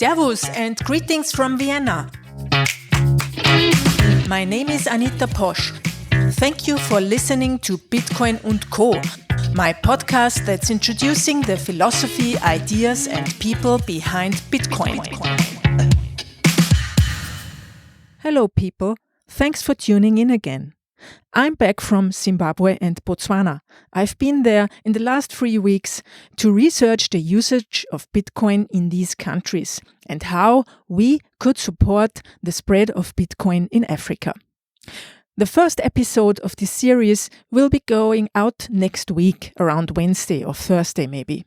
Servus and greetings from Vienna. My name is Anita Posch. Thank you for listening to Bitcoin & Co., my podcast that's introducing the philosophy, ideas and people behind Bitcoin. Hello people, thanks for tuning in again. I'm back from Zimbabwe and Botswana. I've been there in the last 3 weeks to research the usage of Bitcoin in these countries and how we could support the spread of Bitcoin in Africa. The first episode of this series will be going out next week, around Wednesday or Thursday maybe.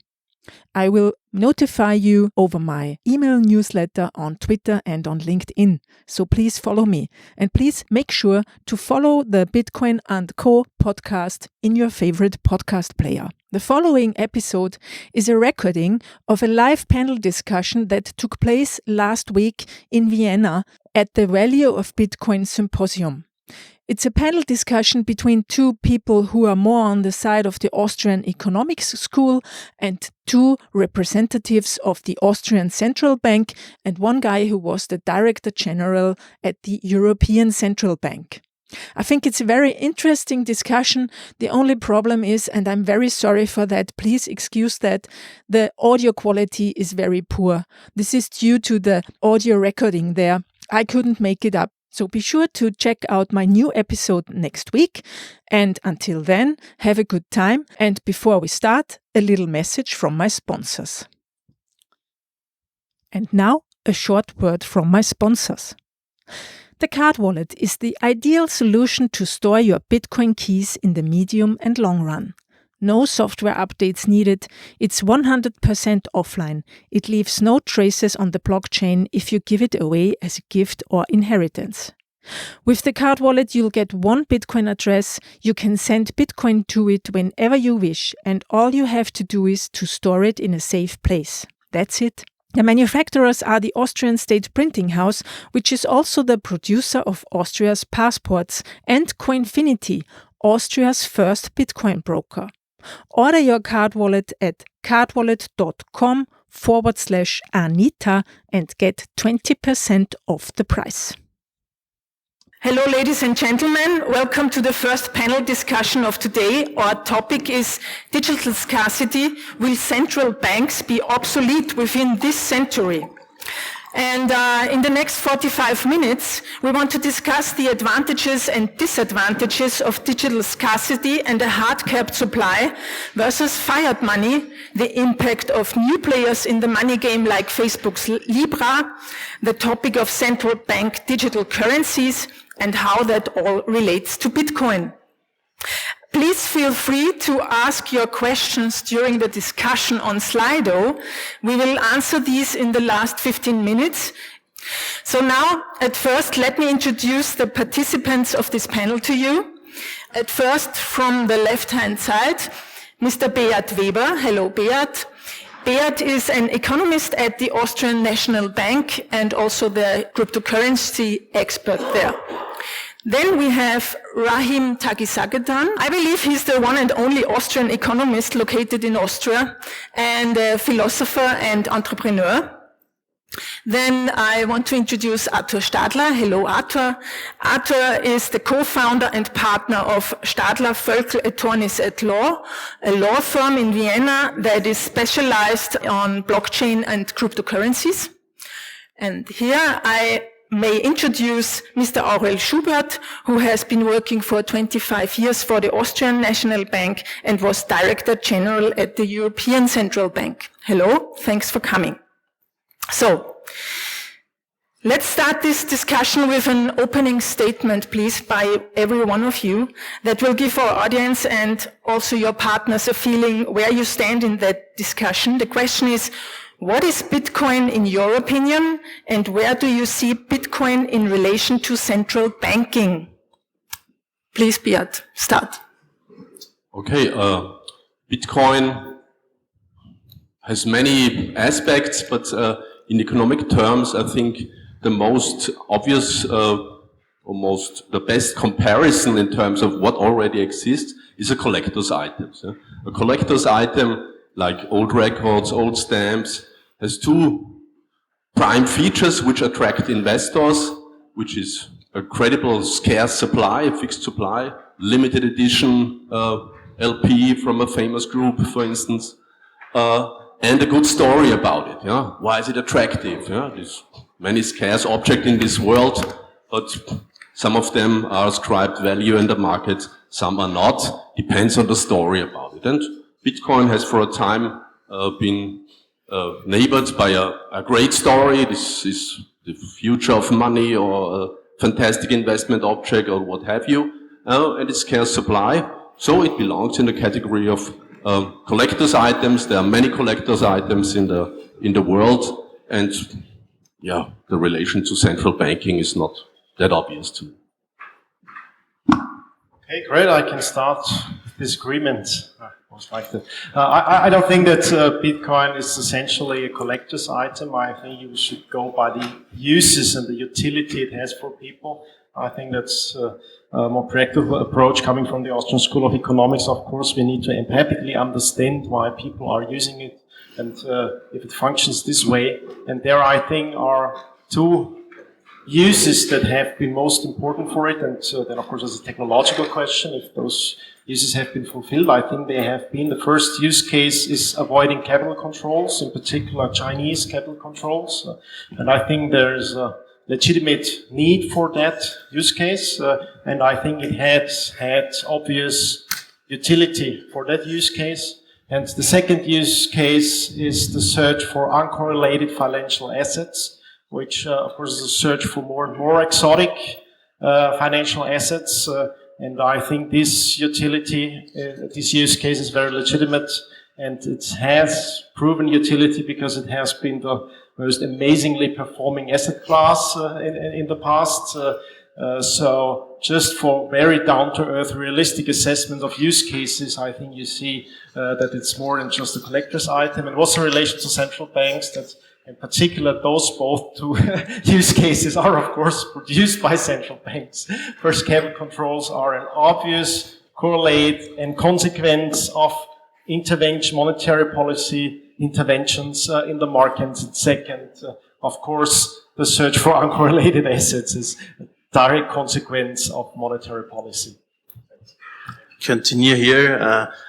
I will notify you over my email newsletter on Twitter and on LinkedIn, so please follow me. And please make sure to follow the Bitcoin & Co. podcast in your favorite podcast player. The following episode is a recording of a live panel discussion that took place last week in Vienna at the Value of Bitcoin Symposium. It's a panel discussion between two people who are more on the side of the Austrian Economics School and two representatives of the Austrian Central Bank and one guy who was the Director General at the European Central Bank. I think it's a very interesting discussion. The only problem is, and I'm very sorry for that, please excuse that, the audio quality is very poor. This is due to the audio recording there. I couldn't make it up. So be sure to check out my new episode next week. And until then, have a good time. And before we start, a little message from my sponsors. And now, a short word from my sponsors. The card wallet is the ideal solution to store your Bitcoin keys in the medium and long run. No software updates needed. It's 100% offline. It leaves no traces on the blockchain if you give it away as a gift or inheritance. With the card wallet, you'll get one Bitcoin address. You can send Bitcoin to it whenever you wish, and all you have to do is to store it in a safe place. That's it. The manufacturers are the Austrian State Printing House, which is also the producer of Austria's passports, and Coinfinity, Austria's first Bitcoin broker. Order your card wallet at cardwallet.com/Anita and get 20% off the price. Hello, ladies and gentlemen. Welcome to the first panel discussion of today. Our topic is digital scarcity. Will central banks be obsolete within this century? And in the next 45 minutes, we want to discuss the advantages and disadvantages of digital scarcity and a hard-capped supply versus fiat money, the impact of new players in the money game like Facebook's Libra, the topic of central bank digital currencies, and how that all relates to Bitcoin. Please feel free to ask your questions during the discussion on Slido. We will answer these in the last 15 minutes. So now, at first, let me introduce the participants of this panel to you. At first, from the left-hand side, Mr. Beat Weber. Hello, Beat. Beat is an economist at the Austrian National Bank and also the cryptocurrency expert there. Then we have Rahim Tagisagedan. I believe he's the one and only Austrian economist located in Austria and a philosopher and entrepreneur. Then I want to introduce Arthur Stadler. Hello, Arthur. Arthur is the co-founder and partner of Stadler Völkel Attorneys at Law, a law firm in Vienna that is specialized on blockchain and cryptocurrencies. And here I may introduce Mr. Aurel Schuberts, who has been working for 25 years for the Austrian National Bank and was Director General at the European Central Bank. Hello, thanks for coming. So, let's start this discussion with an opening statement, please, by every one of you that will give our audience and also your partners a feeling where you stand in that discussion. The question is, what is Bitcoin in your opinion, and where do you see Bitcoin in relation to central banking? Please, Beat, start. Okay, Bitcoin has many aspects, but in economic terms, I think the most obvious, almost the best comparison in terms of what already exists is a collector's item. So a collector's item, like old records, old stamps, has two prime features which attract investors, which is a credible scarce supply, a fixed supply, limited edition LP from a famous group, for instance, and a good story about it. Yeah? Why is it attractive? Yeah? There's many scarce objects in this world, but some of them are ascribed value in the market, some are not. Depends on the story about it. And Bitcoin has for a time been neighbored by a great story. This is the future of money or a fantastic investment object or what have you. And it's scarce supply. So it belongs in the category of collector's items. There are many collector's items in the world. And yeah, the relation to central banking is not that obvious to me. Okay, great. I can start disagreement. Most likely. I don't think that Bitcoin is essentially a collector's item. I think you should go by the uses and the utility it has for people. I think that's a more practical approach coming from the Austrian School of Economics. Of course, we need to empathically understand why people are using it and if it functions this way. And there, I think, are two uses that have been most important for it, and then of course there's a technological question. If those uses have been fulfilled, I think they have been. The first use case is avoiding capital controls, in particular Chinese capital controls, and I think there's a legitimate need for that use case, and I think it has had obvious utility for that use case. And the second use case is the search for uncorrelated financial assets, which, of course, is a search for more and more exotic financial assets. And I think this utility, this use case is very legitimate, and it has proven utility because it has been the most amazingly performing asset class in the past. So just for very down-to-earth, realistic assessment of use cases, I think you see that it's more than just a collector's item. And also in relation to central banks, that in particular, those both two use cases are, of course, produced by central banks. First, capital controls are an obvious correlate and consequence of monetary policy interventions in the markets. And second, of course, the search for uncorrelated assets is a direct consequence of monetary policy. Continue here.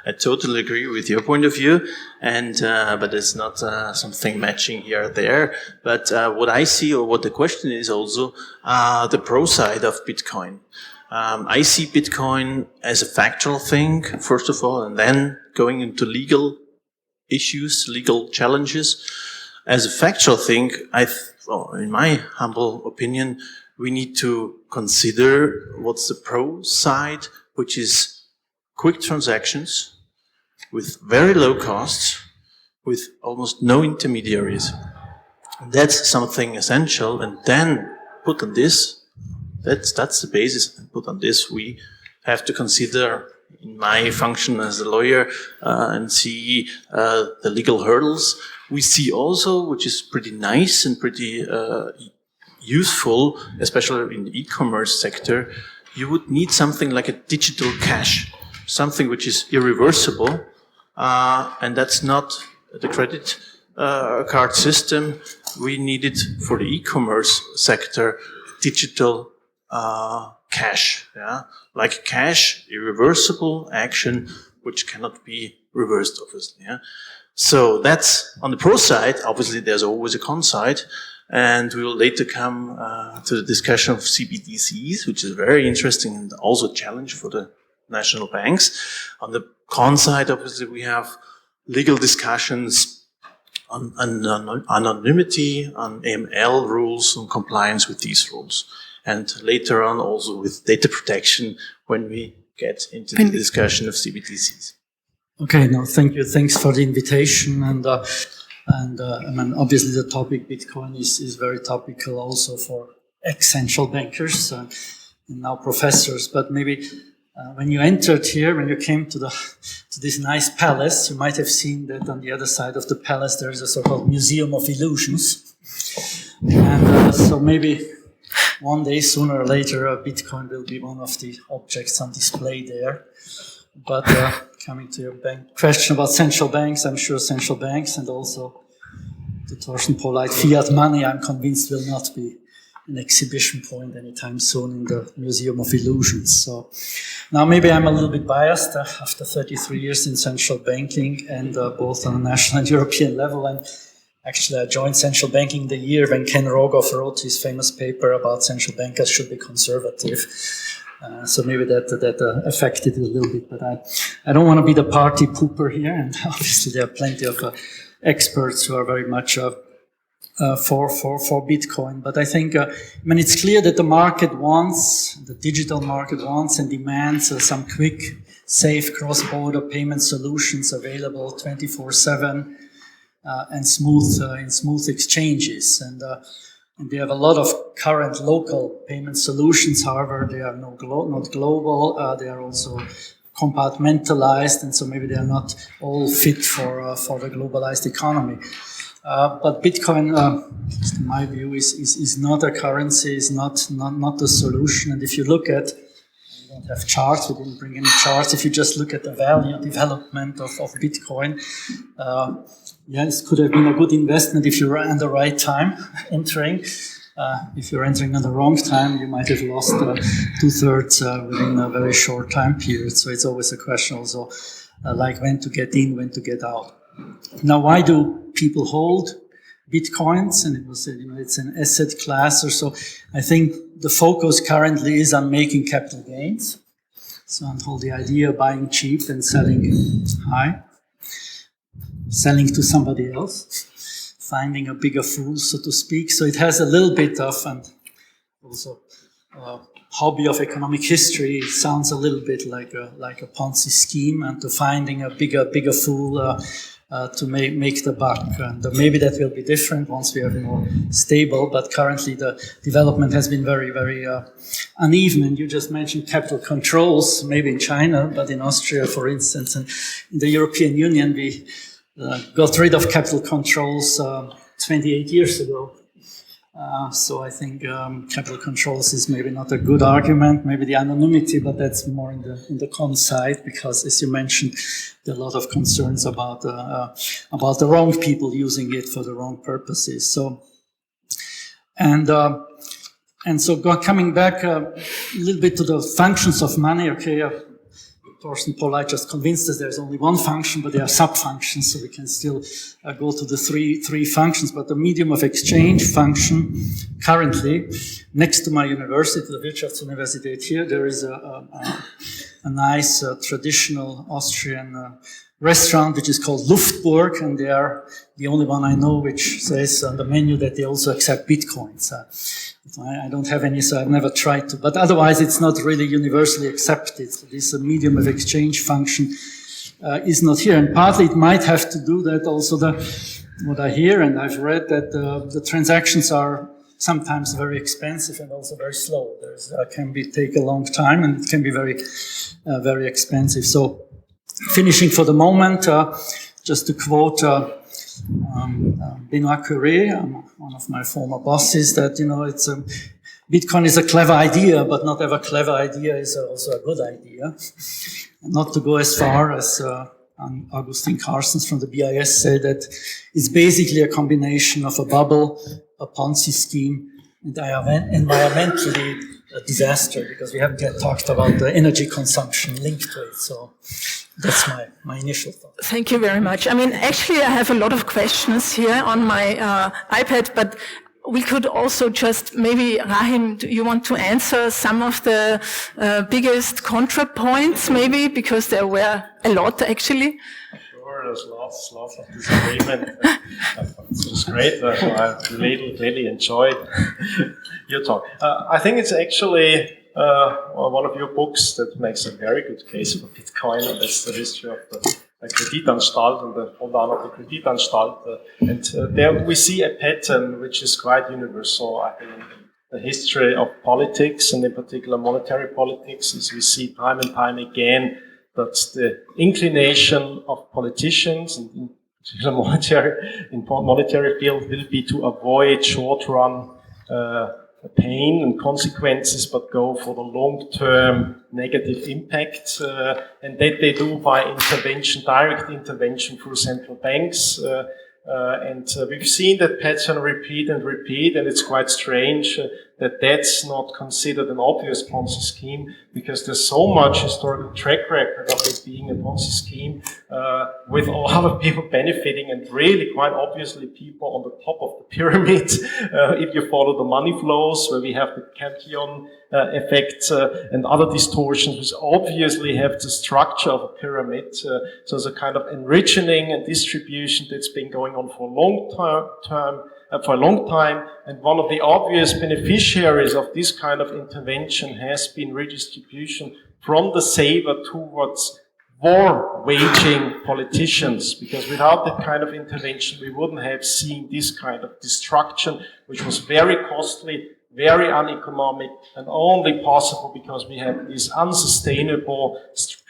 I totally agree with your point of view, and but it's not something matching here or there. But what I see, or what the question is also, the pro side of Bitcoin. I see Bitcoin as a factual thing, first of all, and then going into legal issues, legal challenges. As a factual thing, in my humble opinion, we need to consider what's the pro side, which is quick transactions with very low costs, with almost no intermediaries. That's something essential. And then put on this, that's the basis. And put on this, we have to consider, in my function as a lawyer, and see the legal hurdles. We see also, which is pretty nice and pretty useful, especially in the e-commerce sector, you would need something like a digital cash. Something which is irreversible, and that's not the credit card system. We need it for the e-commerce sector, digital cash, yeah, like cash, irreversible action, which cannot be reversed, obviously. Yeah? So that's on the pro side. Obviously, there's always a con side, and we will later come to the discussion of CBDCs, which is very interesting and also a challenge for the national banks. On the con side, obviously, we have legal discussions on anonymity, on AML rules, on compliance with these rules. And later on, also with data protection when we get into the discussion of CBDCs. Okay, no, thank you. Thanks for the invitation. And I mean, obviously, the topic Bitcoin is very topical also for ex-central bankers and now professors. But maybe when you entered here, when you came to this nice palace, you might have seen that on the other side of the palace there is a sort of museum of illusions, and so maybe one day, sooner or later, Bitcoin will be one of the objects on display there. But coming to your question about central banks, I'm sure central banks and also to Thorsten Polleit, fiat money, I'm convinced, will not be an exhibition point anytime soon in the Museum of Illusions. So now maybe I'm a little bit biased after 33 years in central banking and both on a national and European level. And actually I joined central banking the year when Ken Rogoff wrote his famous paper about central bankers should be conservative. So maybe that affected it a little bit, but I don't want to be the party pooper here. And obviously there are plenty of experts who are very much for Bitcoin. But I think, it's clear that the market wants, the digital market wants and demands some quick, safe cross-border payment solutions available 24/7 and smooth exchanges. And they have a lot of current local payment solutions. However, they are not global. They are also compartmentalized, and so maybe they are not all fit for the globalized economy. But Bitcoin, in my view, is not a currency, is not the solution. And if you look at, we don't have charts, we didn't bring any charts. If you just look at the value development of Bitcoin, this could have been a good investment if you were at the right time entering. If you're entering at the wrong time, you might have lost 2/3 within a very short time period. So it's always a question also, like when to get in, when to get out. Now, why do people hold Bitcoins? And it was said, it's an asset class or so. I think the focus currently is on making capital gains. So on whole, the idea of buying cheap and selling high, selling to somebody else, finding a bigger fool, so to speak. So it has a little bit of, and also hobby of economic history. It sounds a little bit like a Ponzi scheme, and to finding a bigger fool to make the buck. And maybe that will be different once we are more stable, but currently the development has been very, very uneven. And you just mentioned capital controls, maybe in China, but in Austria, for instance, and in the European Union, we got rid of capital controls 28 years ago. So I think capital controls is maybe not a good argument, maybe the anonymity, but that's more in the con side, because as you mentioned, there are a lot of concerns about the wrong people using it for the wrong purposes. So, coming back a little bit to the functions of money, okay, Thorsten Polleit just convinced us there's only one function, but there are sub-functions, so we can still go to the three functions. But the medium of exchange function, currently, next to my university, the Wirtschaftsuniversität here, there is a nice traditional Austrian restaurant which is called Luftburg, and they are the only one I know which says on the menu that they also accept Bitcoins. I don't have any, so I've never tried to. But otherwise, it's not really universally accepted. So this medium of exchange function is not here. And partly it might have to do that also what I hear and I've read, that the transactions are sometimes very expensive and also very slow. Take a long time, and it can be very, very expensive. So finishing for the moment, just to quote Benoit Curé, one of my former bosses, that, it's Bitcoin is a clever idea, but not every clever idea is also a good idea. Not to go as far as Augustin Carstens from the BIS said, that it's basically a combination of a bubble, a Ponzi scheme, and environmentally a disaster, because we haven't yet talked about the energy consumption linked to it. So that's my initial thought. Thank you very much. Actually, I have a lot of questions here on my iPad, but we could also just, maybe, Rahim, do you want to answer some of the biggest contrapoints, maybe, because there were a lot, actually? Sure, there's lots of disagreement. It was great. I really enjoyed your talk. I think it's actually one of your books that makes a very good case for Bitcoin, and that's the history of the Credit-Anstalt and the hold-on of the Credit-Anstalt. And there we see a pattern which is quite universal, I think, in the history of politics, and in particular monetary politics, as we see time and time again that the inclination of politicians, and in particular monetary field, will be to avoid short-run pain and consequences, but go for the long-term negative impact, and that they do by intervention, direct intervention through central banks, And we've seen that pattern repeat and repeat, and it's quite strange that that's not considered an obvious Ponzi scheme, because there's so much historical track record of it being a Ponzi scheme, with a lot of people benefiting, and really quite obviously people on the top of the pyramid. If you follow the money flows, where we have the Cantillon effects and other distortions, which obviously have the structure of a pyramid. So it's a kind of enriching and distribution that's been going on for a long time. And one of the obvious beneficiaries of this kind of intervention has been redistribution from the saver towards war-waging politicians, because without that kind of intervention, we wouldn't have seen this kind of destruction, which was very costly, very uneconomic, and only possible because we have these unsustainable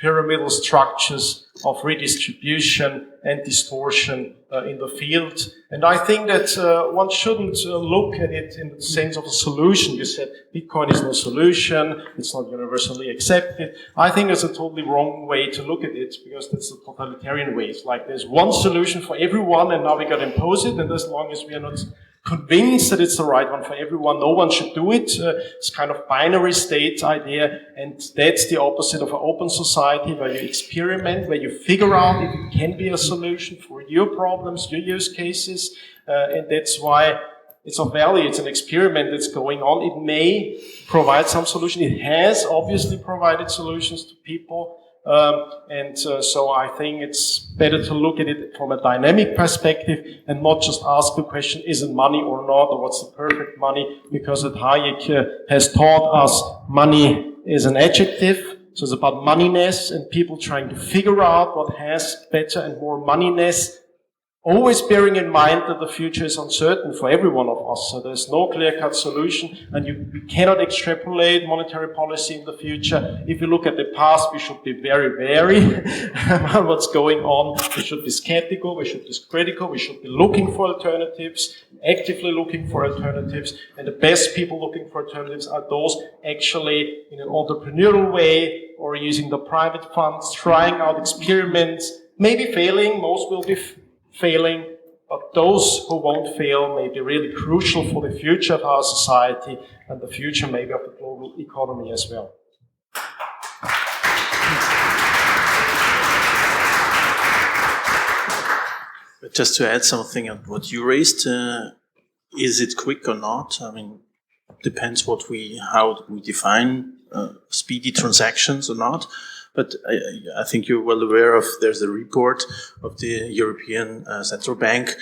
pyramidal structures of redistribution and distortion in the field. And I think that one shouldn't look at it in the sense of a solution. You said Bitcoin is no solution, it's not universally accepted. I think it's a totally wrong way to look at it, because that's the totalitarian way. It's like there's one solution for everyone, and now we got to impose it, and as long as we are not convinced that it's the right one for everyone, no one should do it. It's kind of binary state idea, and that's the opposite of an open society, where you experiment, where you figure out if it can be a solution for your problems, your use cases, and that's why it's of value. It's an experiment that's going on. It may provide some solution. It has obviously provided solutions to people. So I think it's better to look at it from a dynamic perspective and not just ask the question, is it money or not, or what's the perfect money? Because Hayek has taught us money is an adjective. So it's about moneyness and people trying to figure out what has better and more moneyness, always bearing in mind that the future is uncertain for every one of us. So there's no clear-cut solution, and we cannot extrapolate monetary policy in the future. If you look at the past, we should be very wary about what's going on. We should be skeptical, we should be critical, we should be looking for alternatives, actively looking for alternatives, and the best people looking for alternatives are those actually in an entrepreneurial way or using the private funds, trying out experiments, maybe failing, most will be failing, but those who won't fail may be really crucial for the future of our society and the future maybe of the global economy as well. But just to add something on what you raised, is it quick or not? I mean, depends how we define speedy transactions or not. But I think you're well aware of, there's a report of the European Central Bank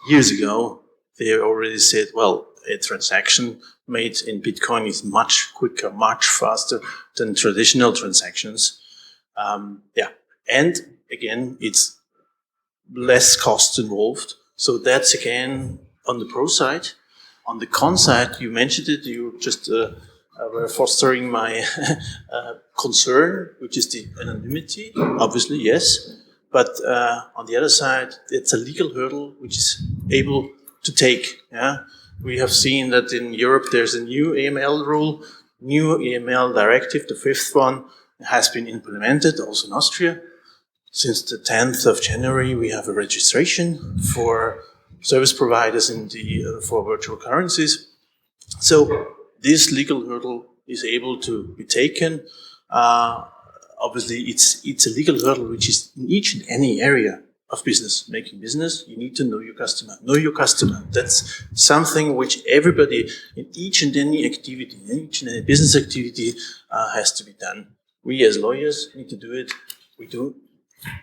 years ago. They already said, well, a transaction made in Bitcoin is much quicker, much faster than traditional transactions. And again, it's less costs involved. So that's again on the pro side. On the con side, you mentioned it, you just were fostering my concern, which is the anonymity, obviously, yes. But on the other side, it's a legal hurdle which is able to take. Yeah, we have seen that in Europe there's a new AML rule, new AML directive, the fifth one has been implemented, also in Austria. Since the 10th of January, we have a registration for service providers for virtual currencies. So this legal hurdle is able to be taken. Obviously, it's a legal hurdle which is in each and any area of business. Making business, you need to know your customer. Know your customer. That's something which everybody in each and any activity, in each and any business activity has to be done. We as lawyers need to do it. We do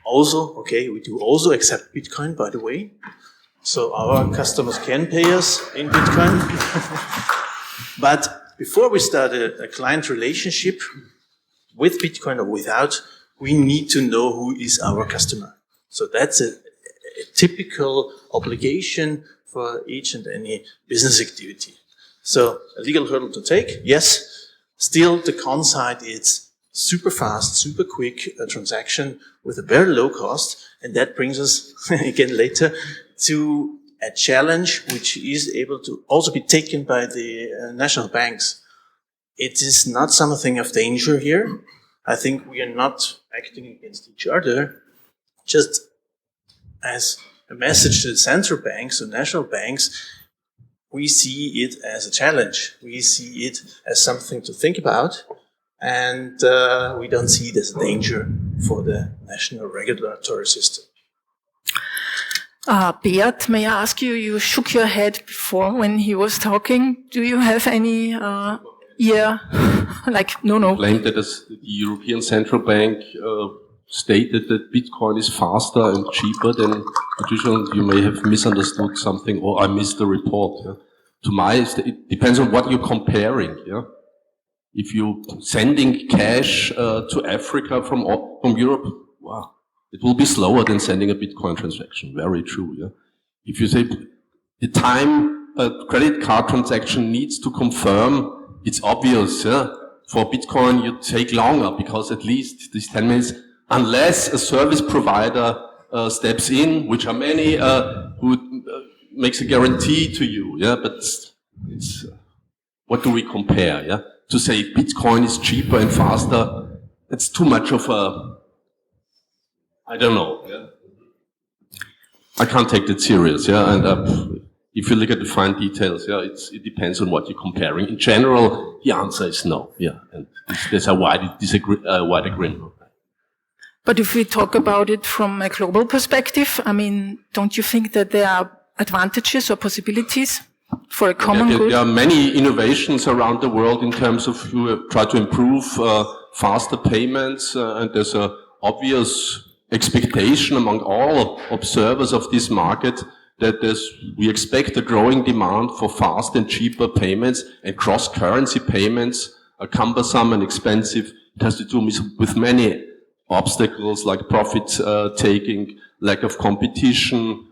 also accept Bitcoin, by the way. So our customers can pay us in Bitcoin. But before we start a client relationship with Bitcoin or without, we need to know who is our customer. So that's a typical obligation for each and any business activity. So a legal hurdle to take, yes. Still, the con side is super fast, super quick transaction with a very low cost. And that brings us, again later, to a challenge which is able to also be taken by the national banks. It is not something of danger here. I think we are not acting against each other, just as a message to the central banks, the national banks, we see it as a challenge. We see it as something to think about, and we don't see it as a danger for the national regulatory system. Beat, may I ask you, you shook your head before when he was talking. Do you have any, no. Claimed that the European Central Bank stated that Bitcoin is faster and cheaper than traditional. You may have misunderstood something, or I missed the report. Yeah? It depends on what you're comparing. Yeah? If you're sending cash to Africa from Europe, wow, it will be slower than sending a Bitcoin transaction. Very true. Yeah? If you say the time a credit card transaction needs to confirm, it's obvious. Yeah? For Bitcoin, you take longer because at least these 10 minutes, unless a service provider steps in, which are many, who makes a guarantee to you. Yeah, but it's what do we compare? Yeah, to say Bitcoin is cheaper and faster, it's too much of a, I don't know. Yeah, I can't take that serious. Yeah, and if you look at the fine details, yeah, it depends on what you're comparing. In general, the answer is no. Yeah, and there's a wide agreement. But if we talk about it from a global perspective, I mean, don't you think that there are advantages or possibilities for a common good? There are many innovations around the world in terms of try to improve faster payments, and there's an obvious expectation among all observers of this market that we expect a growing demand for fast and cheaper payments, and cross-currency payments are cumbersome and expensive. It has to do with many obstacles like profit taking, lack of competition,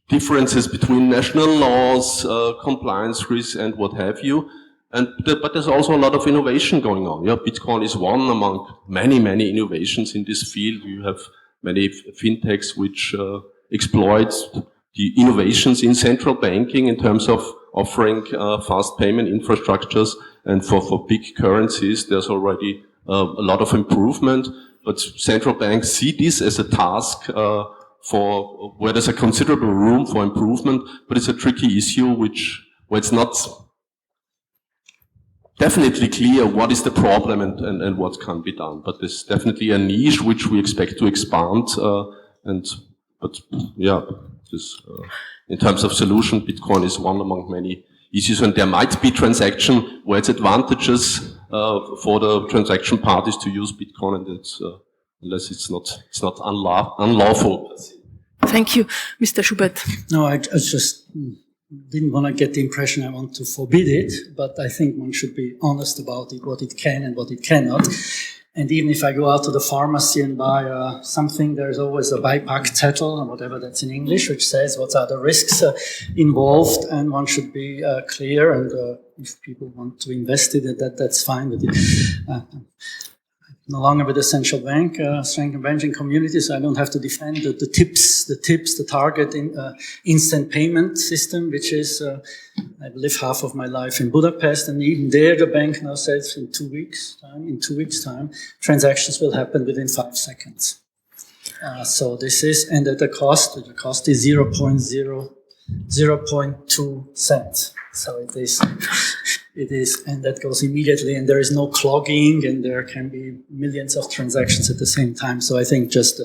differences between national laws, compliance risks, and what have you. But there's also a lot of innovation going on. Yeah, Bitcoin is one among many, many innovations in this field. You have many fintechs which exploit the innovations in central banking in terms of offering fast payment infrastructures. And for big currencies, there's already a lot of improvement. But central banks see this as a task for where there's a considerable room for improvement, but it's a tricky issue where it's not definitely clear what is the problem and what can be done. But there's definitely a niche which we expect to expand. In terms of solution, Bitcoin is one among many issues, and there might be transaction where it's advantages for the transaction parties to use Bitcoin, and it's unless it's not unlawful. Thank you, Mr. Schubert. No, I just didn't want to get the impression I want to forbid it, but I think one should be honest about it, what it can and what it cannot. And even if I go out to the pharmacy and buy something, there's always a Beipackzettel, or whatever that's in English, which says what are the risks involved, and one should be clear. And if people want to invest in it, that's fine with it. No longer with the central banking community, so I don't have to defend the TIPS, the target instant payment system, which is, I live half of my life in Budapest, and even there the bank now says in 2 weeks' time, transactions will happen within 5 seconds. So this is, and at the cost is 0.2 cents. So it is, and that goes immediately, and there is no clogging, and there can be millions of transactions at the same time. So I think just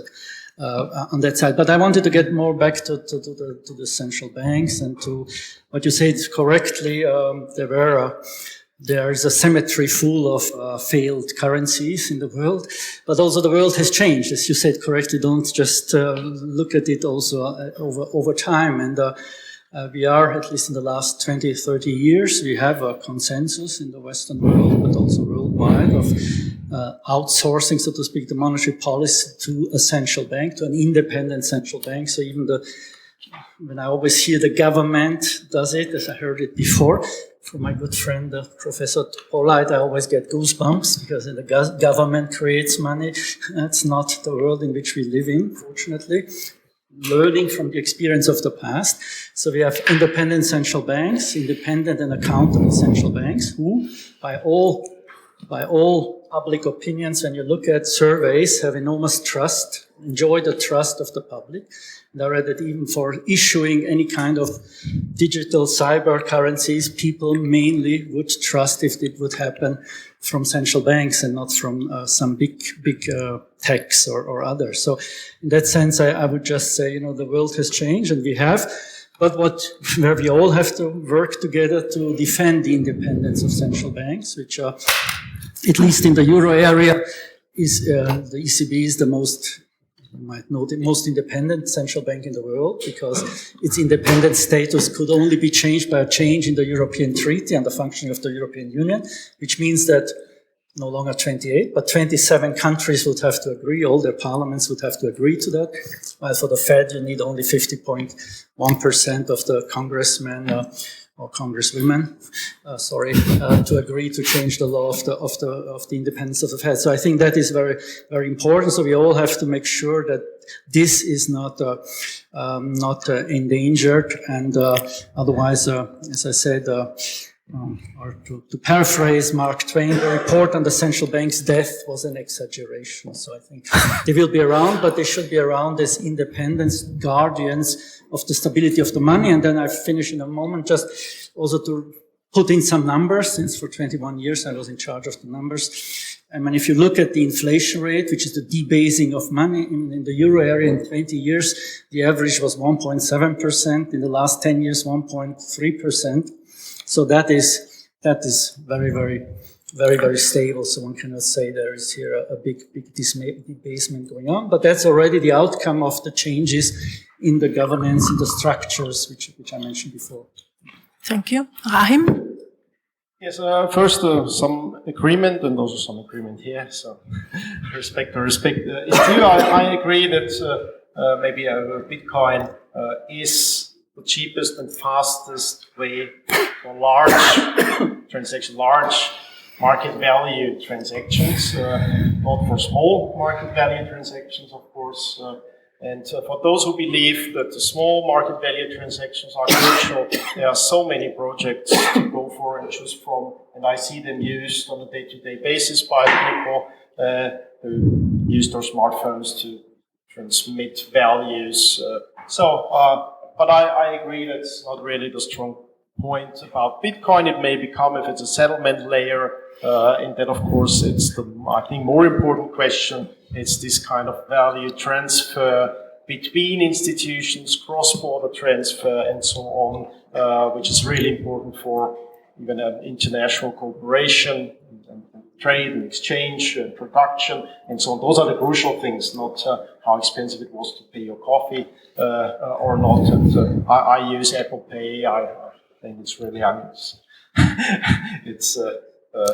on that side. But I wanted to get more back to the central banks and to what you said correctly. There is a cemetery full of failed currencies in the world, but also the world has changed, as you said correctly. Don't just look at it also over time. And we are, at least in the last 20, 30 years, we have a consensus in the Western world, but also worldwide, of outsourcing, so to speak, the monetary policy to a central bank, to an independent central bank. So even when I always hear the government does it, as I heard it before, from my good friend, Professor Polite, I always get goosebumps, because the government creates money. That's not the world in which we live in, fortunately. Learning from the experience of the past. So we have independent central banks, independent and accountable central banks, who, by all by all public opinions, when you look at surveys, have enormous trust, enjoy the trust of the public. And I read that even for issuing any kind of digital cyber currencies, people mainly would trust if it would happen from central banks and not from some big techs or others. So in that sense, I would just say, the world has changed and we have, but where we all have to work together to defend the independence of central banks, which are, at least in the euro area, is the ECB is the most, you might know, the most independent central bank in the world, because its independent status could only be changed by a change in the European Treaty and the functioning of the European Union, which means that no longer 28, but 27 countries would have to agree, all their parliaments would have to agree to that. While for the Fed, you need only 50.1% of the congressmen or congresswomen, to agree to change the law of the independence of the Fed. So I think that is very, very important. So we all have to make sure that this is not endangered, and otherwise, as I said, or to paraphrase Mark Twain, the report on the central bank's death was an exaggeration. So I think they will be around, but they should be around as independent guardians of the stability of the money. And then I finish in a moment, just also to put in some numbers, since for 21 years I was in charge of the numbers. I mean, if you look at the inflation rate, which is the debasing of money in the euro area in 20 years, the average was 1.7%. In the last 10 years, 1.3%. So that is very, very, very, very stable. So one cannot say there is here a big debasement going on, but that's already the outcome of the changes in the governance, in the structures, which I mentioned before. Thank you. Rahim? Yes, first, some agreement, and also some agreement here, so respect. It's true, I agree that maybe Bitcoin is the cheapest and fastest way for large market value transactions, not for small market value transactions, of course. And for those who believe that the small market value transactions are crucial, there are so many projects to go for and choose from, and I see them used on a day-to-day basis by people who use their smartphones to transmit values. But I agree that's not really the strong point about Bitcoin. It may become, if it's a settlement layer, and then of course it's the, I think, more important question. It's this kind of value transfer between institutions, cross-border transfer, and so on, which is really important for even an international cooperation and trade and exchange and production and so on. Those are the crucial things, not how expensive it was to pay your coffee or not. And I use Apple Pay. I think it's really it's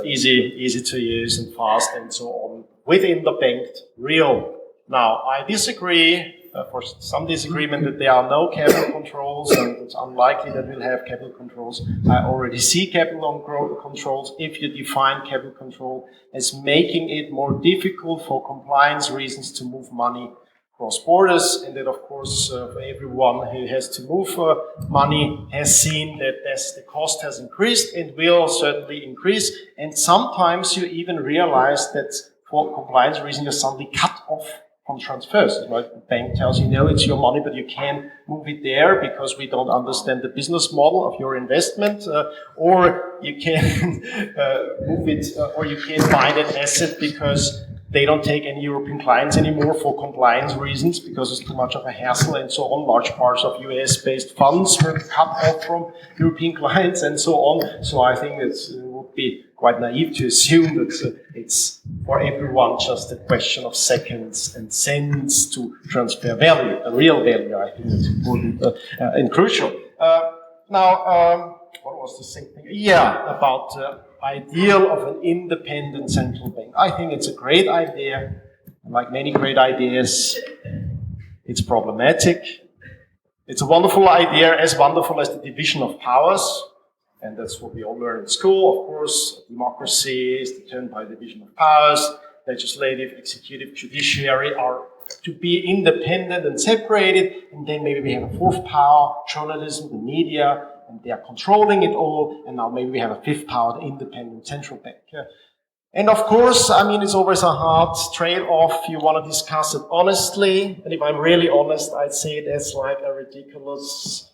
easy to use and fast and so on within the banked real. Now, I disagree. For some disagreement that there are no capital controls, and it's unlikely that we'll have capital controls. I already see capital controls if you define capital control as making it more difficult for compliance reasons to move money cross borders, and that of course for everyone who has to move money has seen that as the cost has increased and will certainly increase, and sometimes you even realize that for compliance reasons you're suddenly cut off from transfers. Right? The bank tells you, no, it's your money, but you can't move it there because we don't understand the business model of your investment, or you can move it, or you can't buy that asset because they don't take any European clients anymore for compliance reasons because it's too much of a hassle and so on. Large parts of US-based funds were cut off from European clients and so on. So I think it would be quite naive to assume that it's for everyone just a question of seconds and cents to transfer value, a real value. I think that's important and crucial. What was the same thing? Yeah, about ideal of an independent central bank. I think it's a great idea. Like many great ideas, it's problematic. It's a wonderful idea, as wonderful as the division of powers. And that's what we all learn in school, of course. Democracy is determined by division of powers. Legislative, executive, judiciary are to be independent and separated. And then maybe we have a fourth power, journalism, the media, and they are controlling it all. And now maybe we have a fifth power, the independent central bank. And of course, I mean, it's always a hard trade-off. You want to discuss it honestly. And if I'm really honest, I'd say it as like a ridiculous,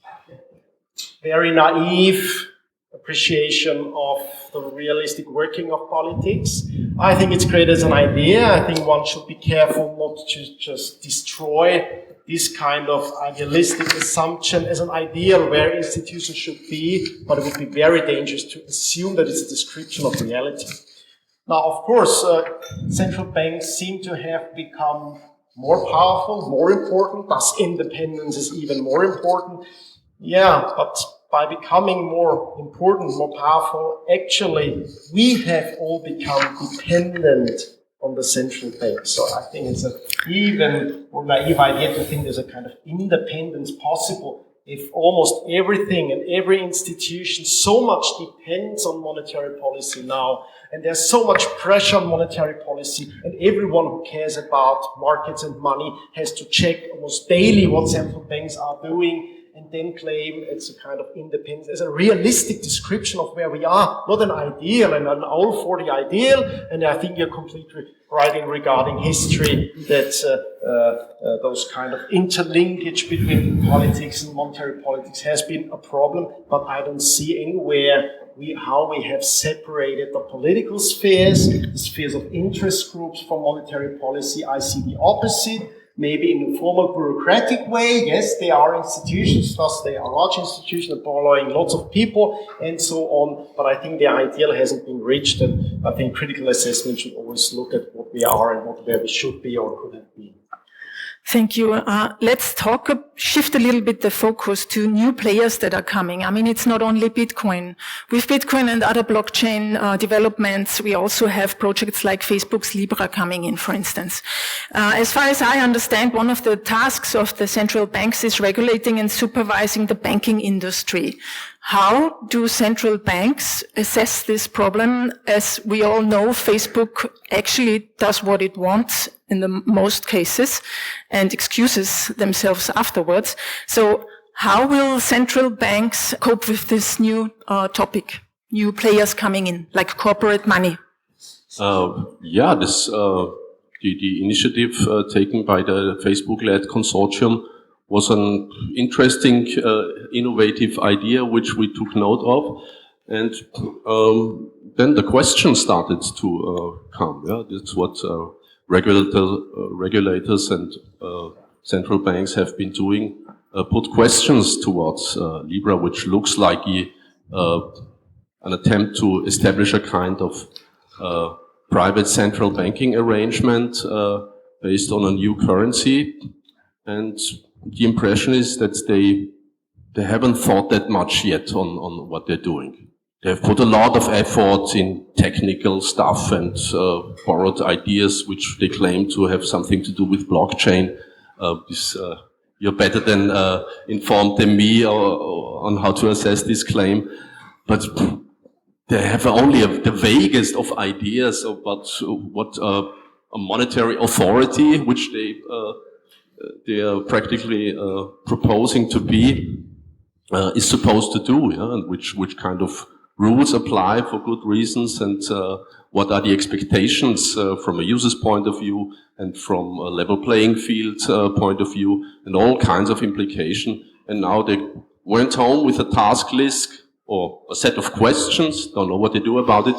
very naive appreciation of the realistic working of politics. I think it's great as an idea. I think one should be careful not to just destroy this kind of idealistic assumption as an ideal where institutions should be, but it would be very dangerous to assume that it's a description of reality. Now, of course, central banks seem to have become more powerful, more important, thus independence is even more important. Yeah, but by becoming more important, more powerful, actually, we have all become dependent on the central bank. So I think it's an even more naive idea to think there's a kind of independence possible if almost everything and every institution so much depends on monetary policy now, and there's so much pressure on monetary policy, and everyone who cares about markets and money has to check almost daily what central banks are doing, and then claim it's a kind of independence as a realistic description of where we are, not an ideal and an owl for the ideal. And I think you're completely right in regarding history that those kind of interlinkage between politics and monetary politics has been a problem, but I don't see anywhere how we have separated the political spheres, the spheres of interest groups from monetary policy. I see the opposite. Maybe in a formal bureaucratic way, yes, they are institutions, thus they are large institutions employing lots of people and so on, but I think the ideal hasn't been reached, and I think critical assessment should always look at what we are and where we should be or could have been. Thank you. Let's shift a little bit the focus to new players that are coming. I mean, it's not only Bitcoin. With Bitcoin and other blockchain developments, we also have projects like Facebook's Libra coming in, for instance. As far as I understand, one of the tasks of the central banks is regulating and supervising the banking industry. How do central banks assess this problem? As we all know, Facebook actually does what it wants in the most cases and excuses themselves afterwards. So how will central banks cope with this new topic, new players coming in, like corporate money? The initiative taken by the Facebook-led consortium was an interesting, innovative idea which we took note of, and then the questions started to come. Yeah, that's what regulators and central banks have been doing. Put questions towards Libra, which looks like an attempt to establish a kind of private central banking arrangement based on a new currency, and the impression is that they haven't thought that much yet on what they're doing. They have put a lot of effort in technical stuff and borrowed ideas which they claim to have something to do with blockchain. You're better than informed than me on how to assess this claim, but they have only the vaguest of ideas about what a monetary authority, which they are practically proposing to be, is supposed to do, yeah? And which kind of rules apply for good reasons, and what are the expectations from a user's point of view and from a level playing field point of view, and all kinds of implication. And now they went home with a task list or a set of questions, don't know what they do about it,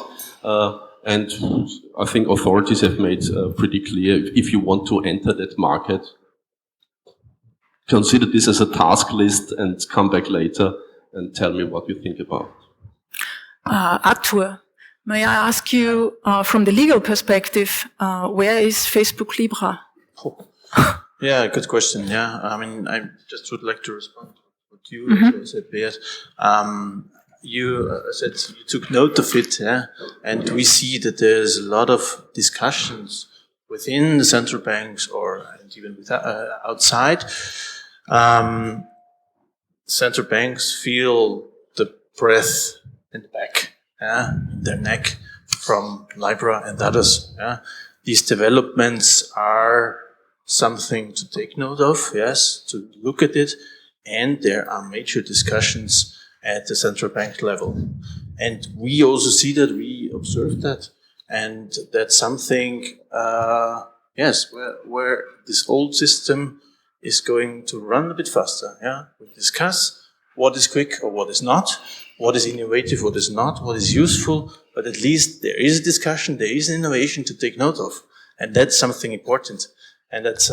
and I think authorities have made pretty clear, if you want to enter that market, consider this as a task list and come back later and tell me what you think about it. Arthur, may I ask you, from the legal perspective, where is Facebook Libra? Yeah, good question. Yeah, I mean, I just would like to respond to what you said, Beat. You said you took note of it, yeah, and we see that there's a lot of discussions within the central banks and even outside. Central banks feel the breath in the back, in their neck from Libra and others. Yeah. These developments are something to take note of, yes, to look at it, and there are major discussions at the central bank level. And we also see that, we observe that And that's something, yes, where this old system is going to run a bit faster. Yeah, we discuss what is quick or what is not, what is innovative, what is not, what is useful, but at least there is a discussion, there is innovation to take note of. And that's something important. And that's,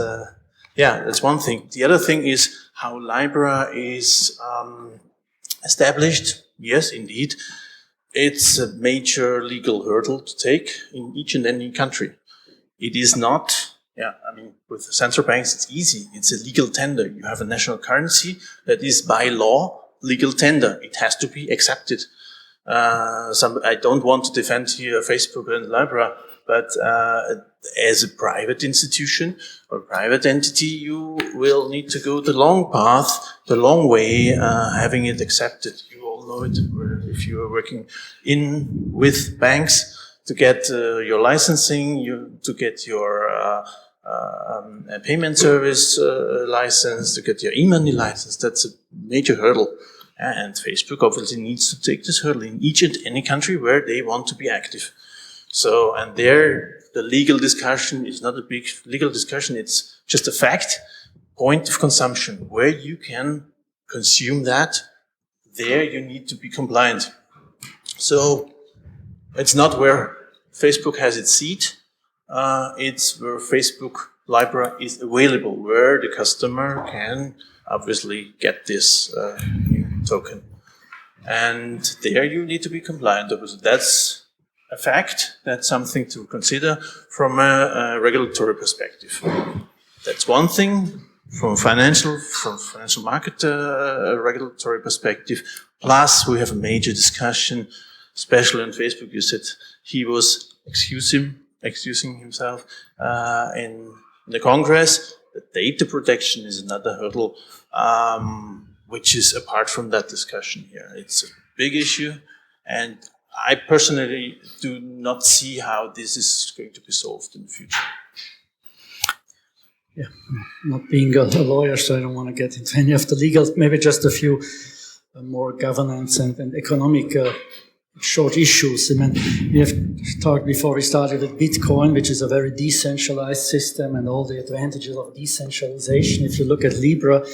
that's one thing. The other thing is how Libra is established. Yes, indeed. It's a major legal hurdle to take in each and any country. It is not, with central banks, it's easy. It's a legal tender. You have a national currency that is by law legal tender. It has to be accepted. I don't want to defend here Facebook and Libra, but as a private institution or private entity, you will need to go the long path, the long way, having it accepted. You all know it if you are working with banks to get your licensing, to get your payment service license, to get your e-money license. That's a major hurdle. And Facebook obviously needs to take this hurdle in each and any country where they want to be active. So, and there, the legal discussion is not a big legal discussion, it's just a fact, point of consumption. Where you can consume that, there you need to be compliant. So, it's not where Facebook has its seat, it's where Facebook Libra is available, where the customer can obviously get this token. And there you need to be compliant. That's a fact. That's something to consider from a regulatory perspective. That's one thing. From financial market regulatory perspective. Plus, we have a major discussion, especially on Facebook. You said he was excusing himself in the Congress. The data protection is another hurdle, which is apart from that discussion here. It's a big issue, and I personally do not see how this is going to be solved in the future. Yeah, not being a lawyer, so I don't want to get into any of the legal, maybe just a few more governance and economic short issues. I mean, we have talked before we started with Bitcoin, which is a very decentralized system and all the advantages of decentralization. If you look at Libra,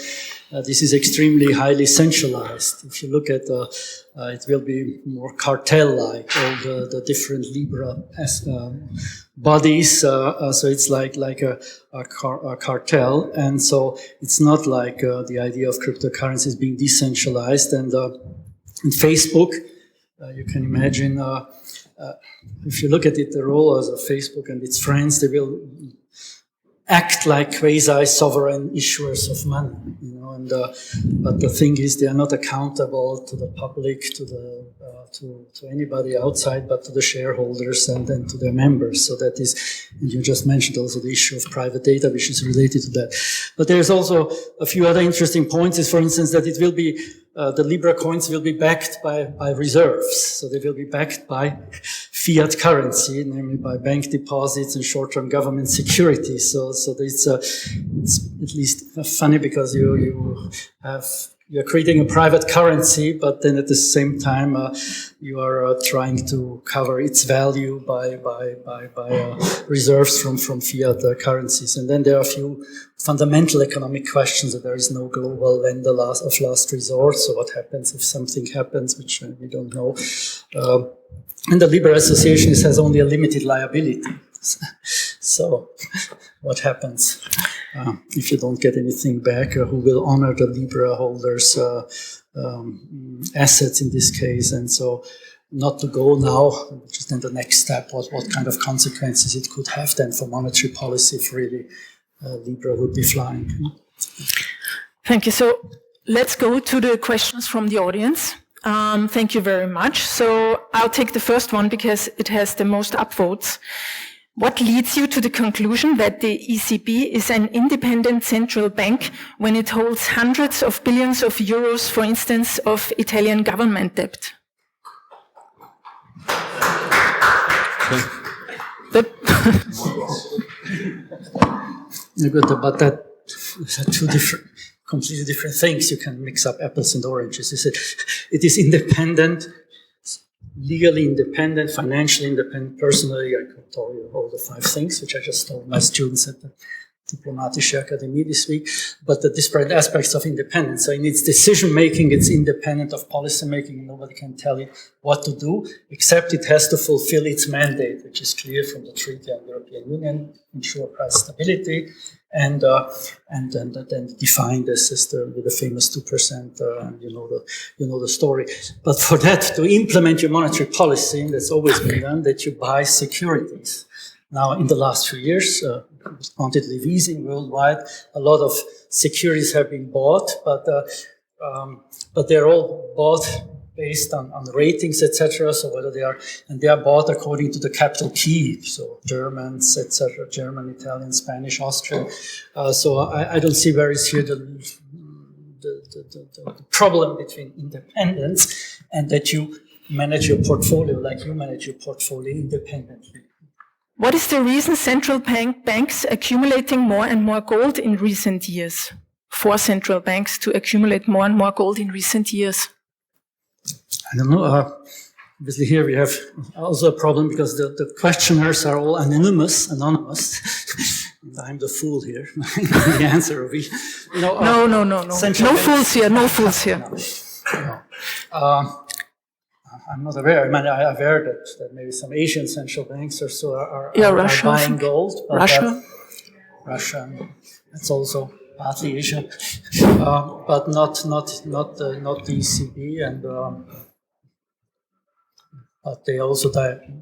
this is extremely highly centralized. If you look at it will be more cartel-like, all the different Libra bodies. So it's like a cartel, and so it's not like the idea of cryptocurrencies being decentralized. And Facebook, you can imagine, if you look at it, the role of Facebook and its friends, they will act like quasi-sovereign issuers of money, you know. And but the thing is, they are not accountable to the public, to anybody outside, but to the shareholders and then to their members. So that is, and you just mentioned also the issue of private data, which is related to that. But there's also a few other interesting points. Is, for instance, that it will be the Libra coins will be backed by reserves. So they will be backed by fiat currency, namely by bank deposits and short-term government securities. So it's at least funny because you're creating a private currency, but then at the same time you are trying to cover its value by reserves from fiat currencies. And then there are a few fundamental economic questions that there is no global lender of last resort. So what happens if something happens, which we don't know? And the Libra Association has only a limited liability. So what happens if you don't get anything back? Who will honor the Libra holders' assets in this case? And so not to go now, just then the next step, what kind of consequences it could have then for monetary policy if really Libra would be flying. Thank you. So let's go to the questions from the audience. Thank you very much. So I'll take the first one because it has the most upvotes. What leads you to the conclusion that the ECB is an independent central bank when it holds hundreds of billions of euros, for instance, of Italian government debt? Good, but that are two completely different things. You can mix up apples and oranges. It is independent legally independent, financially independent. Personally, I could tell you all the 5 things, which I just told my students at the Diplomatische Akademie this week, but the disparate aspects of independence. So in its decision making, it's independent of policy making. Nobody can tell it what to do, except it has to fulfill its mandate, which is clear from the Treaty on the European Union, ensure price stability, and then defined as with the famous 2%. And you know the story. But for that to implement your monetary policy, that's always been done, that you buy securities. Now, in the last few years, quantitative easing worldwide, a lot of securities have been bought, but they're all bought based on ratings, etc. So whether they are bought according to the capital key, so Germans, etc., German, Italian, Spanish, Austrian. So I don't see where is here the problem between independence and that you manage your portfolio like you manage your portfolio independently. What is the reason central banks accumulating more and more gold in recent years? For central banks to accumulate more and more gold in recent years? I don't know. Obviously here we have also a problem because the questioners are all anonymous. And I'm the fool here. The answer of each. No. No fools here. No fools here. I'm not aware. I mean, I'm aware that maybe some Asian central banks or so are buying gold. Russia. That's also partly Asia, but not the ECB, and but they also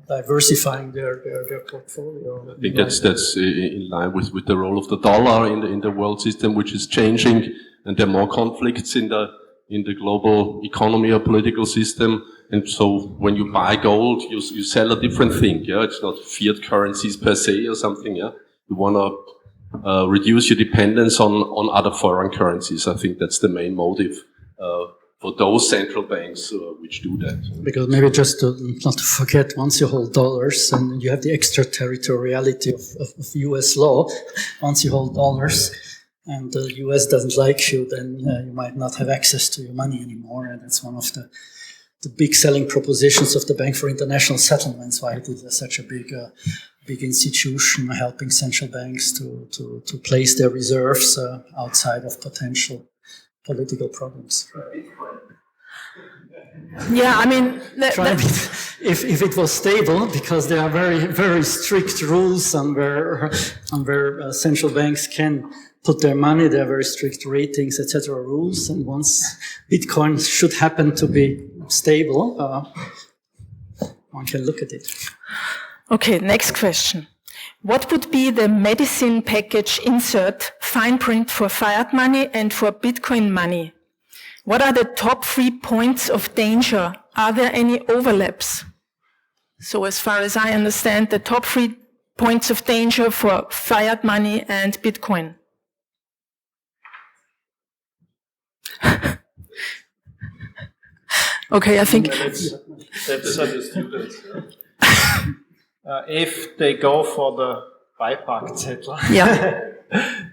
diversifying their portfolio. I think that's in line with the role of the dollar in the world system, which is changing, and there are more conflicts in the global economy or political system. And so when you buy gold, you sell a different thing. Yeah, it's not fiat currencies per se or something. Yeah, you want to reduce your dependence on other foreign currencies. I think that's the main motive for those central banks which do that. Because maybe just not to forget, once you hold dollars and you have the extraterritoriality of U.S. law, once you hold dollars and the U.S. doesn't like you, then you might not have access to your money anymore. And that's one of the big selling propositions of the Bank for International Settlements, why it is such a big institution helping central banks to place their reserves outside of potential political problems. Yeah, I mean, if it was stable, because there are very, very strict rules on where central banks can put their money, there are very strict ratings, etc. rules, and once Bitcoin should happen to be stable, one can look at it. Okay, next question. What would be the medicine package insert fine print for fiat money and for Bitcoin money? What are the top 3 points of danger? Are there any overlaps? So as far as I understand, the top 3 points of danger for fiat money and Bitcoin. Okay, I think... Let's the students. If they go for the Beipackzettel,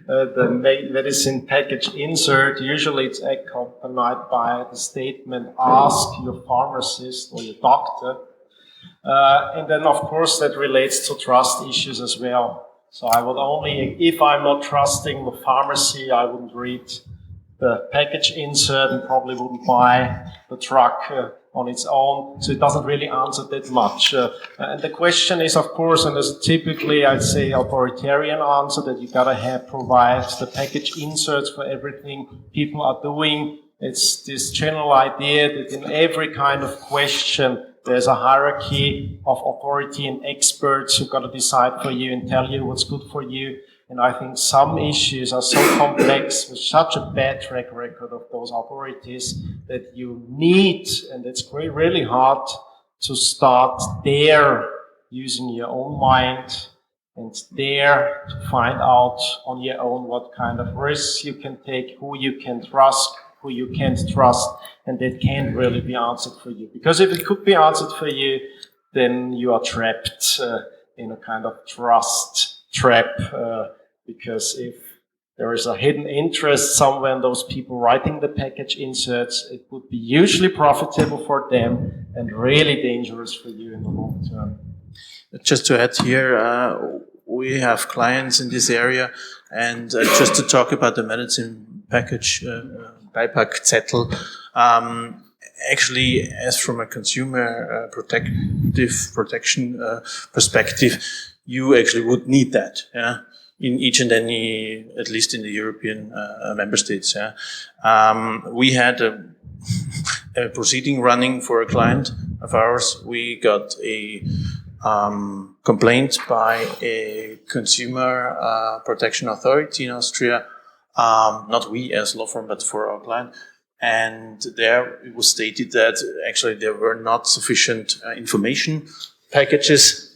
the medicine package insert, usually it's accompanied by the statement, ask your pharmacist or your doctor. And then, of course, that relates to trust issues as well. So I would only, if I'm not trusting the pharmacy, I wouldn't read the package insert and probably wouldn't buy the drug on its own. So it doesn't really answer that much. And the question is, of course, and there's typically, I'd say, authoritarian answer that you gotta provide the package inserts for everything people are doing. It's this general idea that in every kind of question, there's a hierarchy of authority and experts who gotta decide for you and tell you what's good for you. And I think some issues are so complex with such a bad track record of those authorities that you need, and it's really hard to start there using your own mind and there to find out on your own what kind of risks you can take, who you can trust, who you can't trust, and that can't really be answered for you. Because if it could be answered for you, then you are trapped in a kind of trust trap, because if there is a hidden interest somewhere in those people writing the package inserts, it would be usually profitable for them, and really dangerous for you in the long term. Just to add here, we have clients in this area, and just to talk about the medicine package, Beipackzettel, actually, as from a consumer protection perspective, you actually would need that, yeah, in each and any, at least in the European member states. Yeah, we had a proceeding running for a client of ours. We got a complaint by a consumer protection authority in Austria. Not we as law firm, but for our client. And there it was stated that actually there were not sufficient information packages,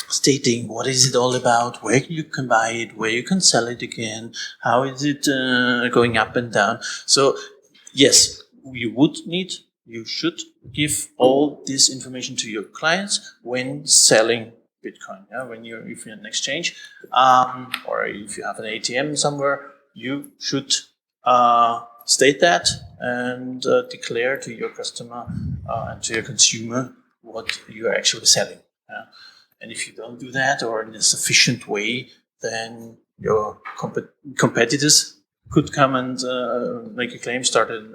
stating what is it all about, where you can buy it, where you can sell it again, how is it going up and down. So yes, you should give all this information to your clients when selling Bitcoin. Yeah? If you're in an exchange, or if you have an ATM somewhere, you should state that and declare to your customer and to your consumer what you are actually selling. Yeah? And if you don't do that or in a sufficient way, then your competitors could come and make a claim, start an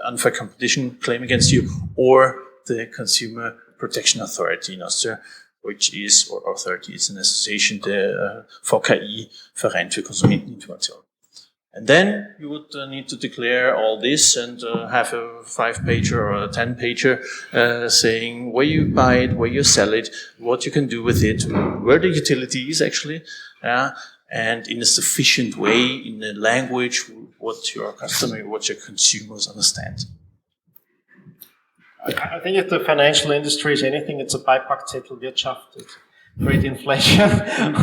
unfair competition claim against you, or the Consumer Protection Authority in Austria, which is, or authority is an association, the VKI, Verein für Konsumenteninformation. And then you would need to declare all this and have a 5-pager or a 10-pager saying where you buy it, where you sell it, what you can do with it, where the utility is actually, and in a sufficient way, in a language what your customer, what your consumers understand. I think if the financial industry is anything, it's a Beipackzettelwirtschaft. It's great inflation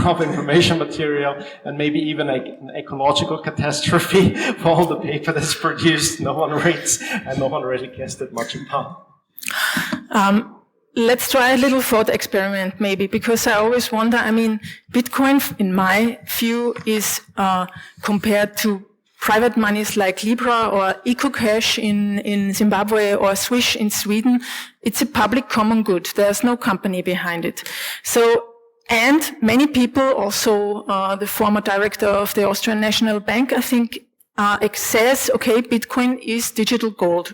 of information material, and maybe even an ecological catastrophe for all the paper that's produced. No one reads, and no one really cares that much about. Let's try a little thought experiment, maybe, because I always wonder, Bitcoin, in my view, is compared to private monies like Libra or EcoCash in Zimbabwe or Swish in Sweden, it's a public common good. There's no company behind it. So, and many people, also the former director of the Austrian National Bank, I think, says, okay, Bitcoin is digital gold.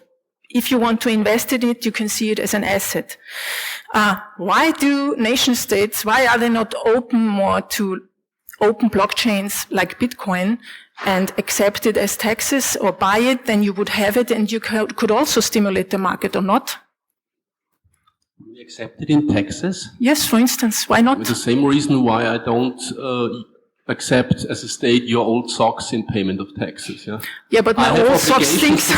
If you want to invest in it, you can see it as an asset. Why do nation states, why are they not open more to open blockchains like Bitcoin and accept it as taxes or buy it, then you would have it and you could also stimulate the market or not? We accept it in taxes? Yes, for instance. Why not? With the same reason why I don't accept as a state your old socks in payment of taxes. Yeah, yeah, but my old socks things.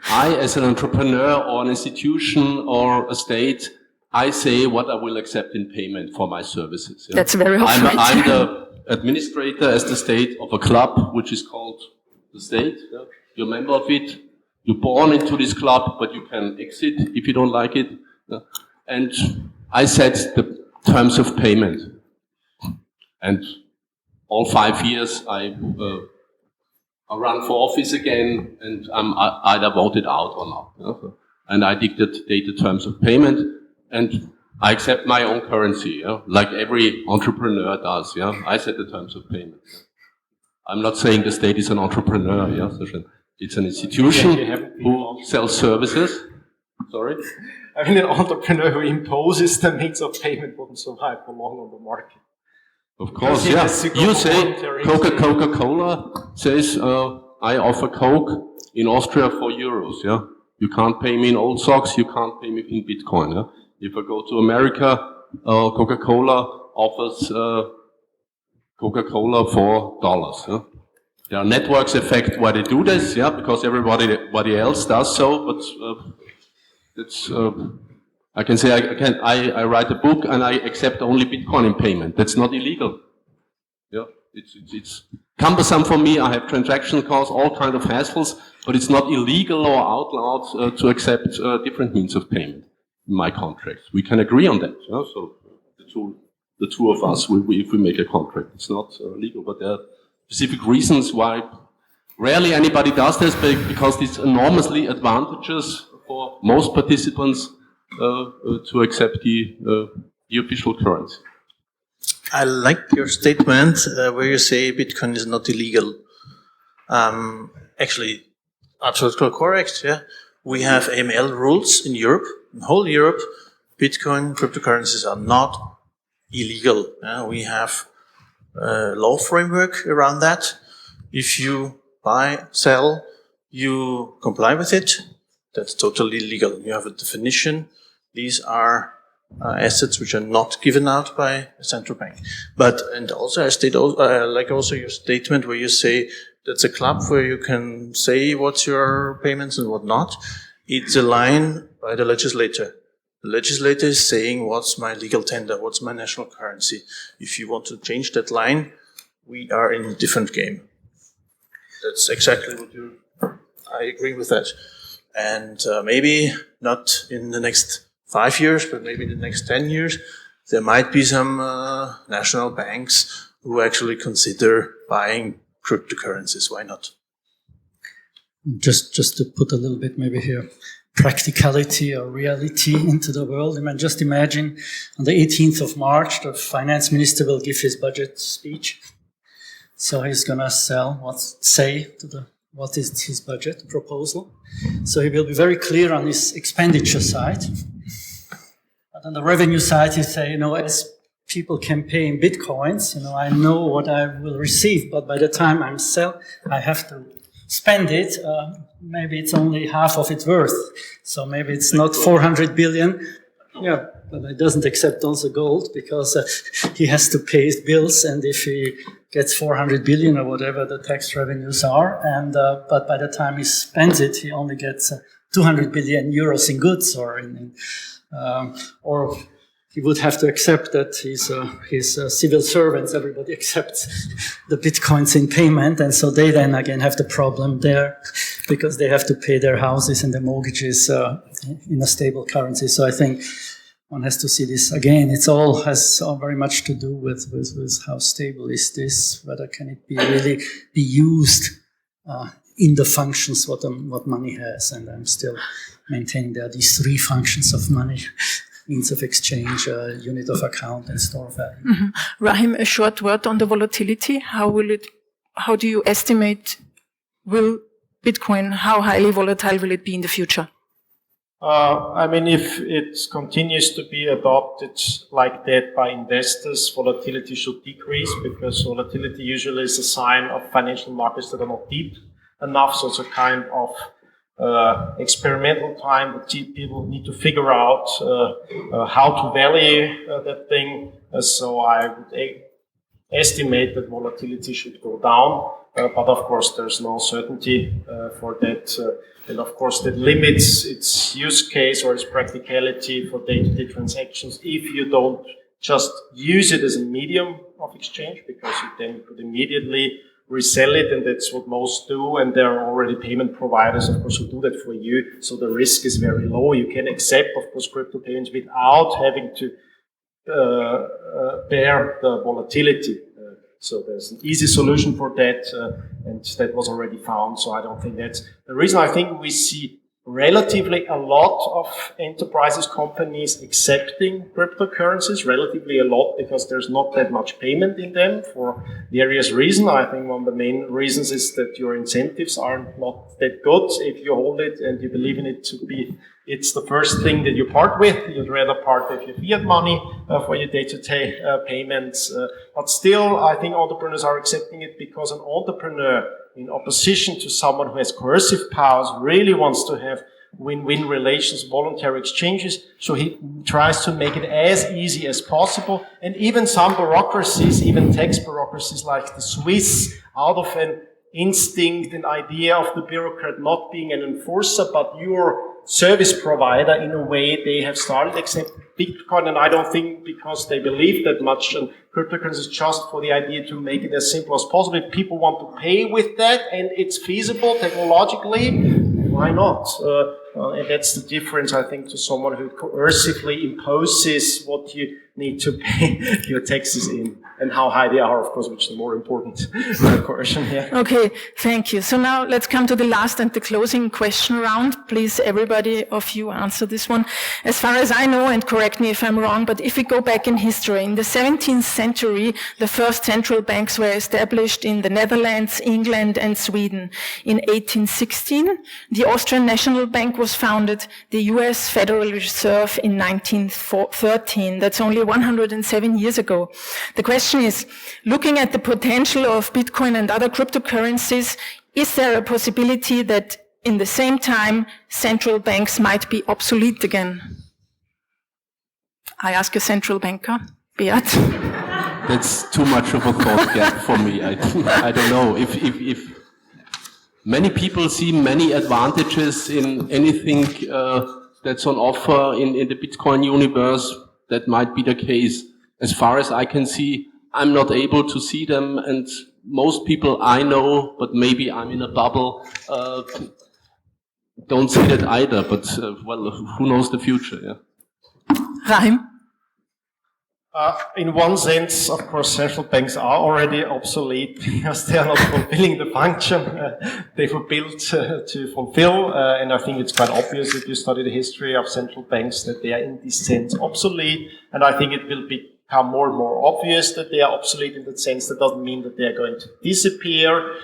I, as an entrepreneur or an institution or a state, I say what I will accept in payment for my services. Yeah? That's very often. I'm the administrator as the state of a club, which is called the state. Yeah? You're a member of it. You're born into this club, but you can exit if you don't like it. Yeah? And I set the terms of payment. And all 5 years I run for office again, and I'm either voted out or not. Yeah? And I dictate the terms of payment. And I accept my own currency, yeah? Like every entrepreneur does. Yeah, I set the terms of payment. I'm not saying the state is an entrepreneur. Yeah, it's an institution who sells services. Sorry? An entrepreneur who imposes the means of payment wouldn't survive for long on the market. Of course, yeah. You say Coca-Cola says, I offer Coke in Austria for euros. Yeah, you can't pay me in old socks. You can't pay me in Bitcoin. Yeah? If I go to America, Coca-Cola offers Coca-Cola for $. Yeah? There are networks effect why they do this, yeah, because everybody else does so. But it's I can say I write a book and I accept only Bitcoin in payment. That's not illegal. Yeah, it's cumbersome for me. I have transaction costs, all kind of hassles, but it's not illegal or outlawed to accept different means of payment. My contracts. We can agree on that. Yeah? So the two of us, if we make a contract, it's not legal, but there are specific reasons why rarely anybody does this because it's enormously advantageous for most participants to accept the official currency. I like your statement where you say Bitcoin is not illegal. Actually, absolutely correct. Yeah, we have AML rules in Europe, in whole Europe. Bitcoin cryptocurrencies are not illegal. We have a law framework around that. If you buy, sell, you comply with it. That's totally legal. You have a definition. These are assets which are not given out by a central bank. But, and also I like also your statement where you say that's a club where you can say what's your payments and what not. It's a line by the legislator. The legislator is saying what's my legal tender, what's my national currency. If you want to change that line, we are in a different game. That's exactly what I agree with that. And maybe not in the next 5 years, but maybe in the next 10 years, there might be some national banks who actually consider buying cryptocurrencies. Why not? Just to put a little bit maybe here, practicality or reality into the world. I mean, just imagine on the 18th of March, the finance minister will give his budget speech. So he's going to what is his budget proposal. So he will be very clear on his expenditure side. But on the revenue side, he say, as people can pay in Bitcoins, I know what I will receive, but by the time I have to spend it, maybe it's only half of its worth. So maybe it's not 400 billion. Yeah, but he doesn't accept also gold because he has to pay his bills, and if he gets 400 billion or whatever the tax revenues are, and but by the time he spends it, he only gets 200 billion euros in goods, or he would have to accept that his civil servants, everybody accepts the Bitcoins in payment, and so they then again have the problem there because they have to pay their houses and their mortgages in a stable currency. So I think one has to see this again. It all has very much to do with how stable is this, whether can it really be used in the functions what money has. And I'm still maintaining there are these three functions of money: means of exchange, unit of account, and store value. Mm-hmm. Rahim, a short word on the volatility. How do you estimate will Bitcoin, how highly volatile will it be in the future? If it continues to be adopted like that by investors, volatility should decrease, because volatility usually is a sign of financial markets that are not deep enough. So it's a kind of experimental time that people need to figure out how to value that thing. So I would estimate that volatility should go down, but of course there's no certainty for that. And of course that limits its use case or its practicality for day-to-day transactions if you don't just use it as a medium of exchange, because you then could immediately resell it, and that's what most do. And there are already payment providers, of course, who do that for you. So the risk is very low. You can accept, of course, crypto payments without having to bear the volatility. So there's an easy solution for that, and that was already found. So I don't think that's the reason. I think we see relatively a lot of enterprises, companies accepting cryptocurrencies, relatively a lot, because there's not that much payment in them for various reasons. I think one of the main reasons is that your incentives are not that good. If you hold it and you believe in it to be, it's the first thing that you part with. You'd rather part with your fiat money for your day-to-day payments. But still, I think entrepreneurs are accepting it because an entrepreneur, in opposition to someone who has coercive powers, really wants to have win-win relations, voluntary exchanges. So he tries to make it as easy as possible. And even some bureaucracies, even tax bureaucracies like the Swiss, out of an instinct and idea of the bureaucrat not being an enforcer, but your service provider, in a way, they have started accepting Bitcoin. And I don't think because they believe that much in cryptocurrencies, just for the idea to make it as simple as possible. If people want to pay with that and it's feasible technologically, why not? And that's the difference, I think, to someone who coercively imposes what you need to pay your taxes in, and how high they are, of course, which is the more important coercion here. Okay, thank you. So now let's come to the last and the closing question round. Please, everybody of you answer this one. As far as I know, and correct me if I'm wrong, but if we go back in history, in the 17th century, the first central banks were established in the Netherlands, England, and Sweden. In 1816, the Austrian National Bank was founded, the US Federal Reserve in 1913. That's only 107 years ago. The question is, looking at the potential of Bitcoin and other cryptocurrencies, is there a possibility that in the same time central banks might be obsolete again? I ask a central banker, Beat. That's too much of a thought gap for me. I don't know. If many people see many advantages in anything that's on offer in the Bitcoin universe, that might be the case. As far as I can see, I'm not able to see them, and most people I know, but maybe I'm in a bubble, don't see that either. But, well, who knows the future, yeah. Rahim? In one sense, of course, central banks are already obsolete because they are not fulfilling the function they were built to fulfill. And I think it's quite obvious if you study the history of central banks that they are in this sense obsolete. And I think it will become more and more obvious that they are obsolete in that sense. That doesn't mean that they are going to disappear.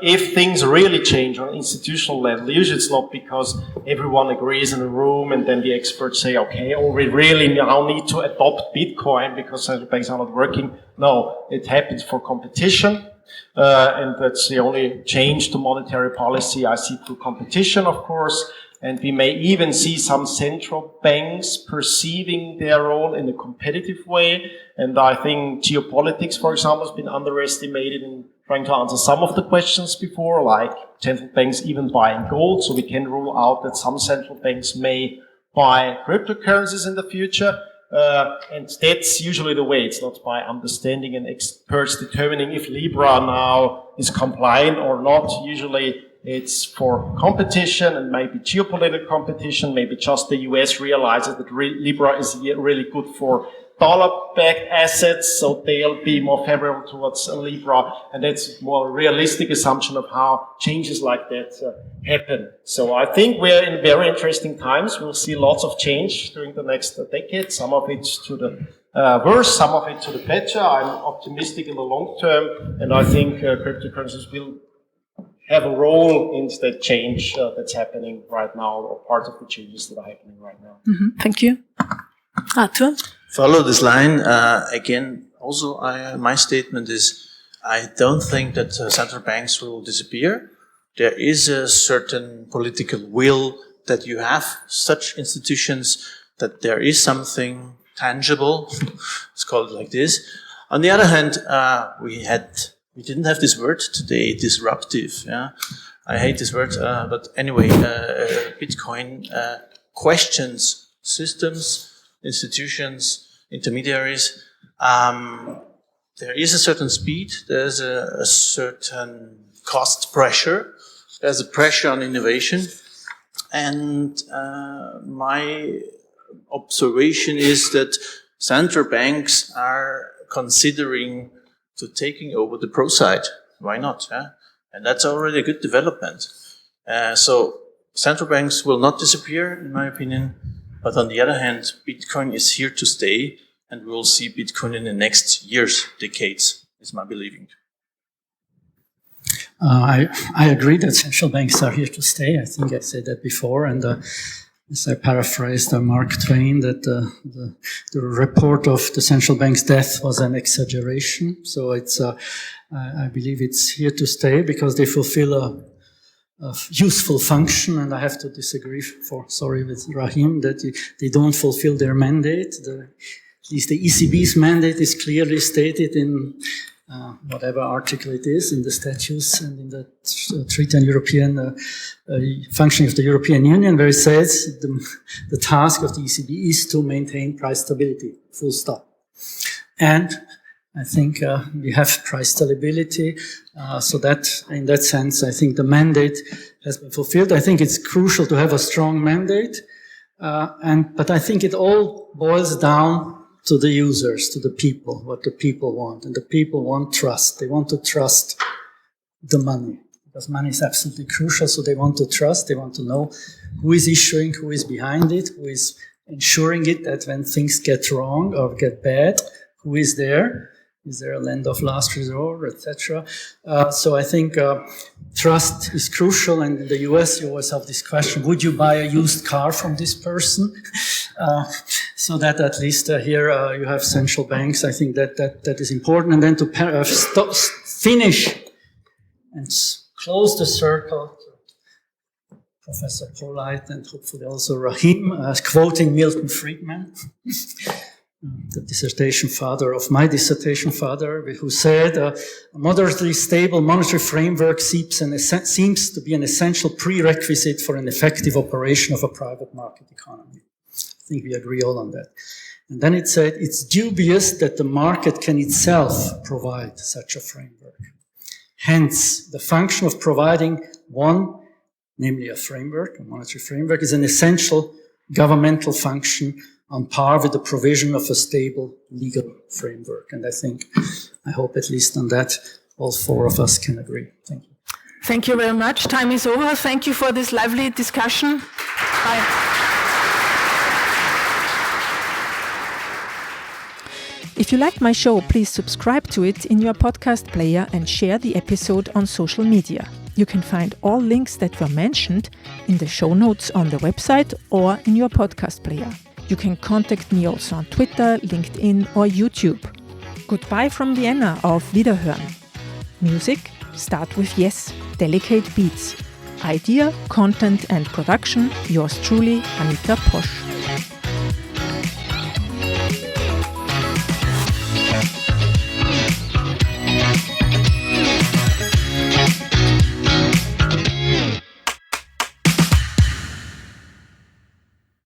If things really change on an institutional level, usually it's not because everyone agrees in a room and then the experts say, okay, oh, we really now need to adopt Bitcoin because central banks are not working. No, it happens for competition. And that's the only change to monetary policy I see through competition, of course. And we may even see some central banks perceiving their role in a competitive way. And I think geopolitics, for example, has been underestimated in trying to answer some of the questions before, like central banks even buying gold. So we can rule out that some central banks may buy cryptocurrencies in the future. And that's usually the way. It's not by understanding and experts determining if Libra now is compliant or not. Usually it's for competition and maybe geopolitical competition. Maybe just the US realizes that Libra is really good for dollar-backed assets, so they'll be more favorable towards Libra. And that's a more realistic assumption of how changes like that happen. So I think we're in very interesting times. We'll see lots of change during the next decade. Some of it to the worse, some of it to the better. I'm optimistic in the long term, and I think cryptocurrencies will have a role in that change that's happening right now, or part of the changes that are happening right now. Mm-hmm. Thank you. Arthur? Follow this line. Again, also, my statement is I don't think that central banks will disappear. There is a certain political will that you have such institutions, that there is something tangible. Let's call it like this. On the other hand, we didn't have this word today, disruptive. Yeah, I hate this word, but anyway, Bitcoin questions systems, institutions, intermediaries. There is a certain speed. There's a certain cost pressure. There's a pressure on innovation, and my observation is that central banks are considering to taking over the pro side. Why not? Yeah? And that's already a good development. So central banks will not disappear, in my opinion. But on the other hand, Bitcoin is here to stay, and we will see Bitcoin in the next years, decades, is my believing. I agree that central banks are here to stay. I think I said that before, and as I paraphrased Mark Twain, that the report of the central bank's death was an exaggeration. So it's I believe it's here to stay because they fulfill a useful function, and I have to disagree with Rahim that they don't fulfill their mandate. At least the ECB's mandate is clearly stated in whatever article it is, in the statutes and in the Treaty on European functioning of the European Union, where it says the task of the ECB is to maintain price stability, full stop. And I think we have price stability, so that in that sense, I think the mandate has been fulfilled. I think it's crucial to have a strong mandate, but I think it all boils down to the users, to the people, what the people want. And the people want trust. They want to trust the money, because money is absolutely crucial. So they want to trust, they want to know who is issuing, who is behind it, who is ensuring it, that when things get wrong or get bad, who is there? Is there a lend of last resort, etc.? So I think trust is crucial. And in the US, you always have this question, would you buy a used car from this person? So that at least here you have central banks. I think that is important. And then to finish and close the circle, Professor Polite and hopefully also Rahim, quoting Milton Friedman, the dissertation father of my dissertation father, who said, a moderately stable monetary framework seems to be an essential prerequisite for an effective operation of a private market economy. I think we agree all on that. And then it said, it's dubious that the market can itself provide such a framework. Hence, the function of providing one, namely a framework, a monetary framework, is an essential governmental function on par with the provision of a stable legal framework. And I hope at least on that, all four of us can agree. Thank you. Thank you very much. Time is over. Thank you for this lively discussion. Bye. If you liked my show, please subscribe to it in your podcast player and share the episode on social media. You can find all links that were mentioned in the show notes on the website or in your podcast player. You can contact me also on Twitter, LinkedIn or YouTube. Goodbye from Vienna, auf Wiederhören. Music, start with Yes, Delicate Beats. Idea, content and production, yours truly, Anita Posch.